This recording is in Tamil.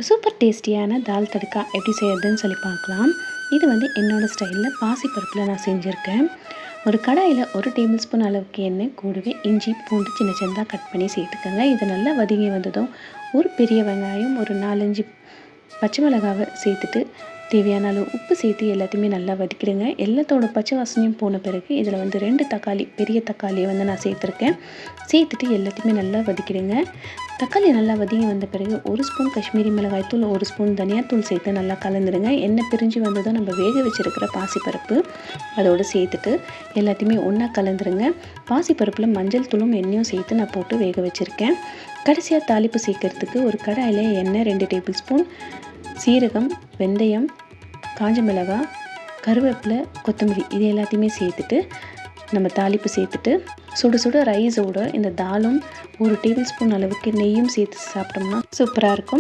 சூப்பர் டேஸ்டியான தால் தடுக்கா எப்படி செய்யறதுன்னு சொல்லி பார்க்கலாம். இது என்னோடய ஸ்டைலில் பாசிப்பருப்பில் நான் செஞ்சுருக்கேன். ஒரு கடாயில் 1 டேபிள் ஸ்பூன் அளவுக்கு எண்ணெய், கூடவே இஞ்சி பூண்டு சின்ன சின்னதாக கட் பண்ணி சேர்த்துக்கோங்க. இது நல்லா வதங்கி வந்ததும் ஒரு பெரிய வெங்காயம், ஒரு 4-5 பச்சை மிளகாவை சேர்த்துட்டு தேவையான அளவு உப்பு சேர்த்து எல்லாத்தையுமே நல்லா வதக்கிடுங்க. எல்லாத்தோட பச்சை வாசனையும் போன பிறகு இதில் 2 தக்காளி, பெரிய தக்காளியை நான் சேர்த்துருக்கேன். சேர்த்துட்டு எல்லாத்தையுமே நல்லா வதக்கிடுங்க. தக்காளி நல்லா வதங்கி வந்த பிறகு 1 ஸ்பூன் காஷ்மீரி மிளகாய்த்தூள், 1 ஸ்பூன் தனியாத்தூள் சேர்த்து நல்லா கலந்துடுங்க. எண்ணெய் பிரிஞ்சு வந்ததும் நம்ம வேக வச்சுருக்கிற பாசிப்பருப்பு அதோடு சேர்த்துட்டு எல்லாத்தையுமே ஒன்றா கலந்துருங்க. பாசிப்பருப்பில் மஞ்சள் தூளும் எண்ணெயும் சேர்த்து நான் போட்டு வேக வச்சுருக்கேன். கடைசியாக தாளிப்பு சேர்க்கறதுக்கு ஒரு கடாயில் எண்ணெய் 2 டேபிள் ஸ்பூன், சீரகம், வெந்தயம், காஞ்ச மிளகாய், கருவேப்பிலை, கொத்தமல்லி இது எல்லாத்தையுமே சேர்த்துட்டு நம்ம தாளிப்பு சேர்த்துட்டு சுட சுட ரைஸோடு இந்த தாலும் 1 டேபிள் ஸ்பூன் அளவுக்கு நெய்யும் சேர்த்து சாப்பிட்டோம்னா சூப்பராக இருக்கும்.